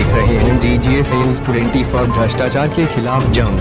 देख रहे हैं GGS न्यूज़ 24 भ्रष्टाचार के खिलाफ जंग।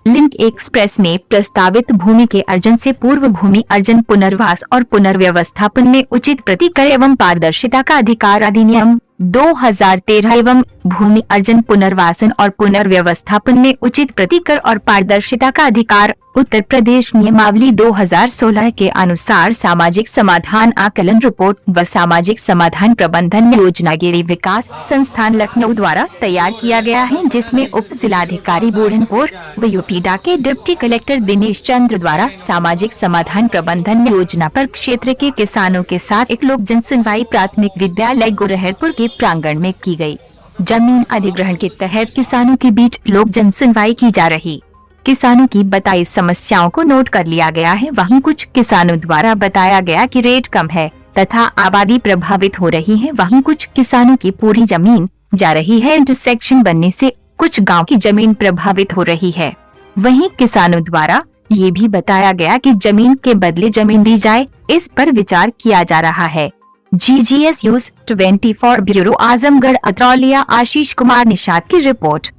लिंक एक्सप्रेस में प्रस्तावित भूमि के अर्जन से पूर्व भूमि अर्जन पुनर्वास और पुनर्व्यवस्थापन में उचित प्रतिकर एवं पारदर्शिता का अधिकार अधिनियम 2013 एवं भूमि अर्जन पुनर्वासन और पुनर्व्यवस्थापन में उचित प्रतिकर और पारदर्शिता का अधिकार उत्तर प्रदेश नियमावली 2016 के अनुसार सामाजिक समाधान आकलन रिपोर्ट व सामाजिक समाधान प्रबंधन योजना गिरी विकास संस्थान लखनऊ द्वारा तैयार किया गया है, जिसमें उप जिलाधिकारी बुरहानपुर व यूपीडा के डिप्टी कलेक्टर दिनेश चंद्र द्वारा सामाजिक समाधान प्रबंधन योजना पर क्षेत्र के किसानों के साथ एक लोक जन सुनवाई प्राथमिक विद्यालय गुरहरपुर के प्रांगण में की गई। जमीन अधिग्रहण के तहत किसानों के बीच लोक जन सुनवाई की जा रही। किसानों की बताई समस्याओं को नोट कर लिया गया है। वहीं कुछ किसानों द्वारा बताया गया कि रेट कम है तथा आबादी प्रभावित हो रही है। वहीं कुछ किसानों की पूरी जमीन जा रही है। इंटरसेक्शन बनने से कुछ गांव की जमीन प्रभावित हो रही है। वहीं किसानों द्वारा ये भी बताया गया कि जमीन के बदले जमीन दी जाए, इस पर विचार किया जा रहा है। GGS news 24 bureau Azamgarh Atraulia Ashish Kumar Nishad की रिपोर्ट।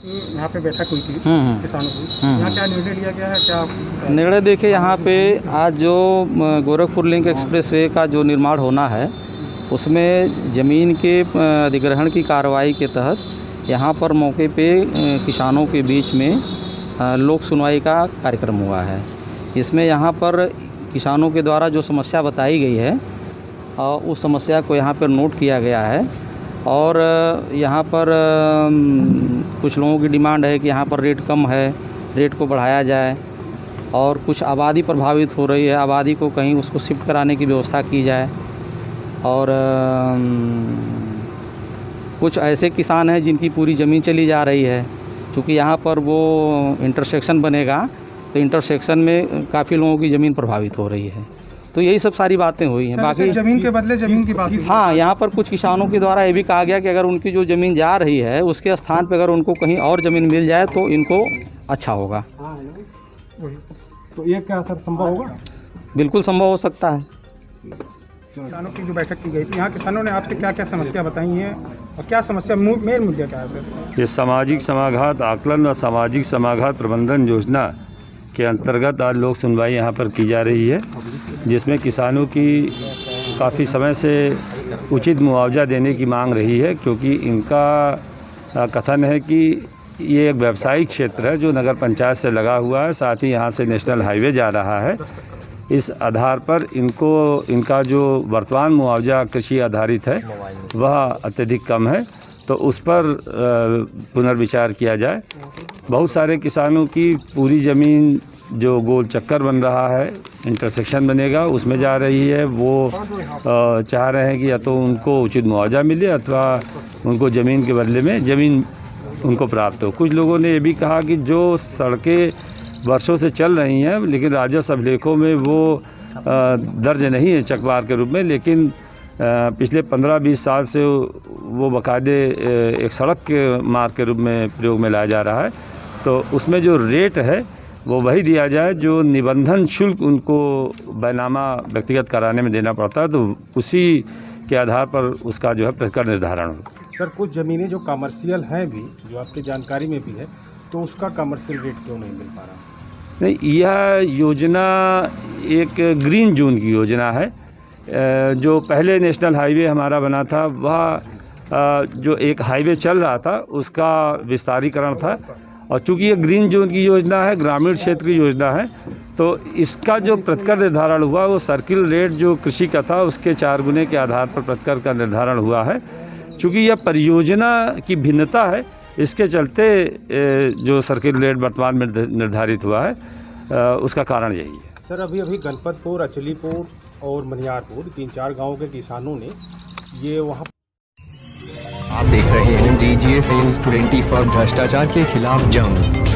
यहाँ पे बैठक हुई थी किसानों की। यहाँ क्या निर्णय लिया गया है? क्या निर्णय देखिए, यहाँ पे आज जो गोरखपुर लिंक एक्सप्रेसवे का जो निर्माण होना है, उसमें ज़मीन के अधिग्रहण की कार्रवाई के तहत यहाँ पर मौके पे किसानों के बीच में लोक सुनवाई का कार्यक्रम हुआ है। इसमें यहाँ पर किसानों के द्वारा जो समस्या बताई गई है उस समस्या को यहाँ पर नोट किया गया है। और यहाँ पर कुछ लोगों की डिमांड है कि यहाँ पर रेट कम है, रेट को बढ़ाया जाए। और कुछ आबादी प्रभावित हो रही है, आबादी को कहीं उसको शिफ्ट कराने की व्यवस्था की जाए। और कुछ ऐसे किसान हैं जिनकी पूरी ज़मीन चली जा रही है, क्योंकि यहाँ पर वो इंटरसेक्शन बनेगा तो इंटरसेक्शन में काफ़ी लोगों की ज़मीन प्रभावित हो रही है। तो यही सब सारी बातें हुई हैं। बाकी जमीन के बदले जमीन की बात। हाँ, यहाँ पर कुछ किसानों के द्वारा ये भी कहा गया कि अगर उनकी जो ज़मीन जा रही है उसके स्थान पर अगर उनको कहीं और ज़मीन मिल जाए तो इनको अच्छा होगा। तो ये क्या सर संभव होगा? बिल्कुल संभव हो सकता है। किसानों की जो बैठक की गई थी, यहाँ किसानों ने आपसे क्या क्या समस्या बताई हैं और क्या समस्या मेन मुद्दा क्या है सर? ये सामाजिक समाघात आकलन और सामाजिक समाघात प्रबंधन योजना के अंतर्गत आज लोक सुनवाई यहाँ पर की जा रही है, जिसमें किसानों की काफ़ी समय से उचित मुआवजा देने की मांग रही है, क्योंकि इनका कथन है कि ये एक व्यावसायिक क्षेत्र है जो नगर पंचायत से लगा हुआ है, साथ ही यहाँ से नेशनल हाईवे जा रहा है। इस आधार पर इनका जो वर्तमान मुआवजा कृषि आधारित है वह अत्यधिक कम है, तो उस पर पुनर्विचार किया जाए। बहुत सारे किसानों की पूरी ज़मीन जो गोल चक्कर बन रहा है, इंटरसेक्शन बनेगा, उसमें जा रही है, वो चाह रहे हैं कि या तो उनको उचित मुआवजा मिले अथवा उनको ज़मीन के बदले में ज़मीन उनको प्राप्त हो। कुछ लोगों ने ये भी कहा कि जो सड़कें वर्षों से चल रही हैं लेकिन राजस्व अभिलेखों में वो दर्ज नहीं है चकवार के रूप में, लेकिन पिछले 15-20 साल से वो बाकायदे एक सड़क के मार्ग के रूप में प्रयोग में लाया जा रहा है। तो उसमें जो रेट है वो वही दिया जाए जो निबंधन शुल्क उनको बैनामा व्यक्तिगत कराने में देना पड़ता है, तो उसी के आधार पर उसका जो है प्रतिकर निर्धारण हो। सर, कुछ ज़मीनें जो कमर्शियल हैं भी, जो आपकी जानकारी में भी है, तो उसका कमर्शियल रेट क्यों नहीं मिल पा रहा? नहीं, यह योजना एक ग्रीन जोन की योजना है। जो पहले नेशनल हाईवे हमारा बना था वह जो एक हाईवे चल रहा था उसका विस्तारीकरण था, और चूँकि ये ग्रीन जोन की योजना है, ग्रामीण क्षेत्र की योजना है, तो इसका जो प्रतिकर निर्धारण हुआ वो सर्किल रेट जो कृषि का था उसके 4 गुने के आधार पर प्रतिकर का निर्धारण हुआ है। चूँकि यह परियोजना की भिन्नता है, इसके चलते जो सर्किल रेट वर्तमान में निर्धारित हुआ है उसका कारण यही है। सर, अभी गणपतपुर, अचलीपुर और मनियारपुर 3-4 गाँव के किसानों ने ये वहाँ। आप देख रहे हैं GGS न्यूज़ 24 भ्रष्टाचार के खिलाफ जंग।